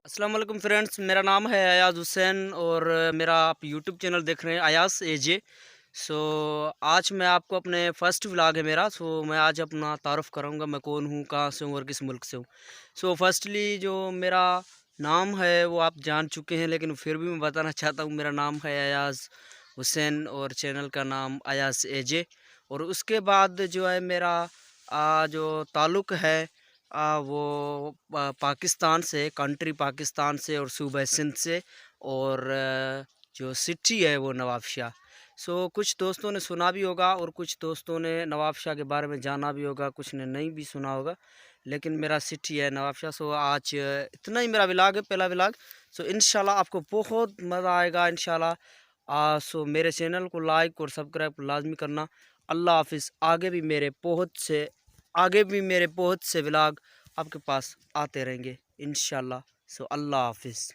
अस्सलाम वालेकुम फ्रेंड्स, मेरा नाम है अयाज़ हुसैन और मेरा आप यूट्यूब चैनल देख रहे हैं अयाज़ एजे। सो आज मैं आपको अपने फर्स्ट व्लॉग है मेरा। मैं आज अपना तारुफ़ कराऊंगा, मैं कौन हूँ, कहाँ से हूँ और किस मुल्क से हूँ। फर्स्टली जो मेरा नाम है वो आप जान चुके हैं, लेकिन फिर भी मैं बताना चाहता हूँ। मेरा नाम है अयाज़ हुसैन और चैनल का नाम अयाज़ एजे। और उसके बाद जो है मेरा जो ताल्लुक़ है वो पाकिस्तान से, कंट्री पाकिस्तान से और सूबा सिंध से। और जो सिटी है वो नवाबशाह। कुछ दोस्तों ने सुना भी होगा और कुछ दोस्तों ने नवाबशाह के बारे में जाना भी होगा, कुछ ने नहीं भी सुना होगा, लेकिन मेरा सिटी है नवाबशाह। आज इतना ही मेरा व्लॉग है, पहला व्लॉग। इंशाल्लाह आपको बहुत मज़ा आएगा इंशाल्लाह। मेरे चैनल को लाइक और सब्सक्राइब लाजमी करना। अल्लाह हाफिज़। आगे भी मेरे बहुत से व्लॉग आपके पास आते रहेंगे इंशाल्लाह। अल्लाह हाफिज़।